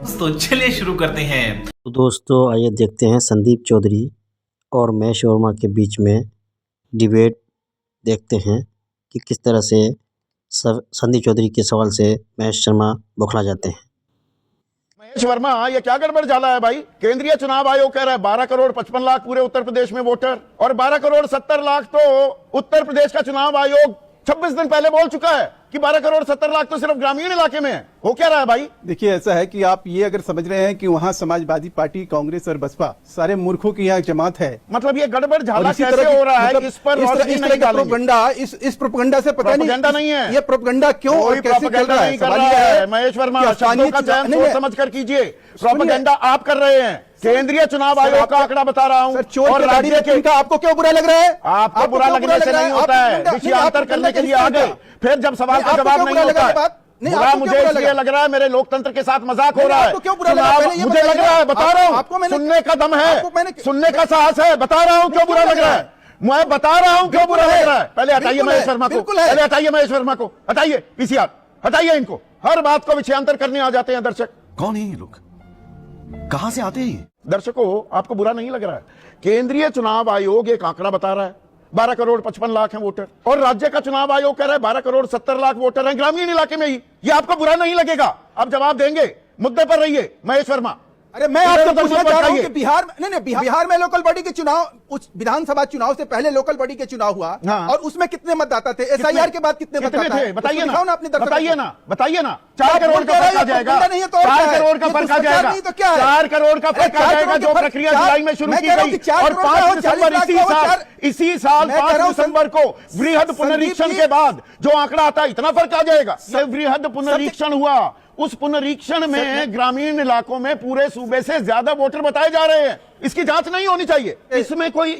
तो चलिए शुरू करते हैं। तो दोस्तों आइए देखते हैं संदीप चौधरी और महेश वर्मा के बीच में डिबेट देखते हैं कि किस तरह से संदीप चौधरी के सवाल से महेश शर्मा बौखला जाते हैं। महेश वर्मा, ये क्या गड़बड़ झाला है भाई? केंद्रीय चुनाव आयोग कह रहा है 12 करोड़ 55 लाख पूरे उत्तर प्रदेश में वोटर, और 12 करोड़ 70 लाख तो उत्तर प्रदेश का चुनाव आयोग 26 दिन पहले बोल चुका है कि 12 करोड़ 70 लाख तो सिर्फ ग्रामीण इलाके में है। हो क्या रहा है भाई? देखिए, ऐसा है कि आप ये अगर समझ रहे हैं कि वहाँ समाजवादी पार्टी, कांग्रेस और बसपा सारे मूर्खों की यहाँ जमात है, मतलब ये गड़बड़ झाला इसी कैसे तरह हो रहा है? मतलब इस पर इस रोशनी तरह नहीं का डालेंगे। प्रोपगंडा, इस प्रोपगंडा से पता प्रोपगंडा नहीं है। ये प्रोपगंडा क्यों और कैसे चल प्रोपगंडा रहा है? नहीं कर सवाल रहा ये है महेश वर्मा, कि शब्दों आसानी का से चयन नहीं, सोच नहीं। समझ कर कीजिए। प्रोपगंडा आप कर रहे हैं। केंद्रीय चुनाव आयोग का आंकड़ा बता रहा हूं, और राज्य के इनका आपको क्यों बुरा लग रहा है? आपको बुरा लगने से नहीं होता है, विषयांतर करने के लिए आ गए, फिर जब सवाल का जवाब नहीं होता है। बुरा मुझे इसलिए लग रहा है, मेरे लोकतंत्र के साथ मजाक हो रहा है। मुझे लग रहा है, बता रहा हूं, सुनने का दम है, सुनने का साहस है, बता रहा हूं क्यों बुरा लग रहा है। मैं बता रहा हूं क्यों बुरा लग रहा है। पहले हटाइए महेश वर्मा को, पहले हटाइए महेश वर्मा को, हटाइए पीसीआर, हटाइए इनको। हर बात को विषयांतर करने आ जाते हैं दर्शक। कौन है ये लोग? कहां से आते हैं? दर्शकों, आपको बुरा नहीं लग रहा है? केंद्रीय चुनाव आयोग एक आंकड़ा बता रहा है 12 करोड़ 55 लाख हैं वोटर, और राज्य का चुनाव आयोग कह रहा है 12 करोड़ 70 लाख वोटर हैं ग्रामीण इलाके में ही। ये आपको बुरा नहीं लगेगा? आप जवाब देंगे, मुद्दे पर रहिए महेश वर्मा। अरे मैं आपसे पूछना चाह रहा हूं कि बिहार में लोकल बॉडी के चुनाव, उस विधानसभा चुनाव से पहले लोकल बॉडी के चुनाव हुआ, और उसमें कितने मतदाता थे? एसआईआर के बाद कितने मतदाता थे? बताइए ना, बताइए ना, बताइए ना। 4 करोड़ का फर्क आ जाएगा, 4 करोड़ का फर्क आ जाएगा, 4 करोड़ का फर्क आ जाएगा। जो प्रक्रिया जुलाई में शुरू की गई, और 5 दिसंबर इसी साल 5 दिसंबर को वृहद पुनरीक्षण के बाद जो आंकड़ा आता है, इतना फर्क आ जाएगा। वृहद पुनरीक्षण हुआ, उस पुनरीक्षण में ग्रामीण इलाकों में पूरे सूबे से ज्यादा वोटर बताए जा रहे हैं। इसकी जांच नहीं होनी चाहिए। इसमें कोई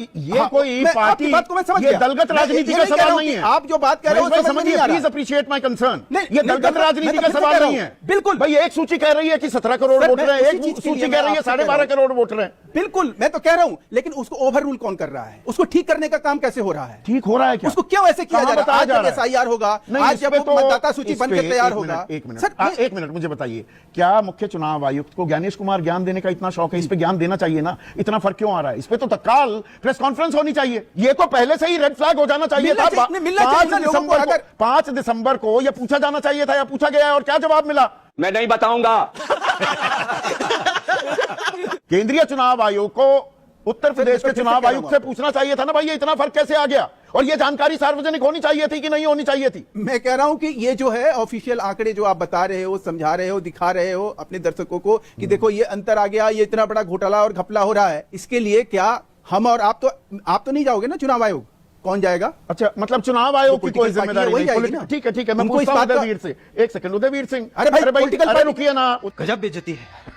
कोई पार्टी, ये दलगत राजनीति का सवाल नहीं है। आप जो बात कह रहे हो समझिए, प्लीज अप्रिशिएट माय कंसर्न। ये दलगत राजनीति का सवाल नहीं है। बिल्कुल भाई, एक सूची कह रही है कि 17 करोड़ वोटर हैं, एक सूची कह रही है 12.5 करोड़ वोटर हैं। बिल्कुल, मैं तो कह रहा हूं, लेकिन उसको ओवर रूल कौन कर रहा है? उसको ठीक करने का काम कैसे हो रहा है? ठीक हो रहा है क्या? उसको क्यों ऐसे किया जा रहा है? आज जब एसआईआर होगा, आज जब मतदाता सूची बनकर तैयार होगा। एक मिनट मुझे बताइए, क्या मुख्य चुनाव आयुक्त को ज्ञानेश कुमार ज्ञान देने का इतना शौक है? इस पे ज्ञान देना चाहिए ना। इतना फर्क क्यों आ रहा है? इस पे तो तत्काल प्रेस कॉन्फ्रेंस होनी चाहिए। ये तो पहले से ही रेड फ्लैग हो जाना चाहिए था। 5 दिसंबर को यह पूछा जाना चाहिए था, या पूछा गया है, और क्या जवाब मिला? मैं नहीं बताऊंगा। केंद्रीय चुनाव आयोग को उत्तर प्रदेश के चुनाव आयुक्त से पूछना चाहिए था ना भाई, ये इतना फर्क कैसे आ गया, और ये जानकारी सार्वजनिक होनी चाहिए थी कि नहीं होनी चाहिए थी? मैं कह रहा हूं कि ये जो है ऑफिशियल आंकड़े जो आप बता रहे हो, समझा रहे हो, दिखा रहे हो अपने दर्शकों को कि देखो ये अंतर आ गया, ये इतना बड़ा घोटाला और घपला हो रहा है, इसके लिए क्या हम और आप तो नहीं जाओगे ना चुनाव आयोग? कौन जाएगा? अच्छा, मतलब चुनाव आयोग की कोई जिम्मेदारी नहीं? ठीक है, मैं पूछता हूं उदयवीर से। एक सेकंड, उदयवीर सिंह। अरे भाई, रुकिए ना। गजब बेइज्जती है।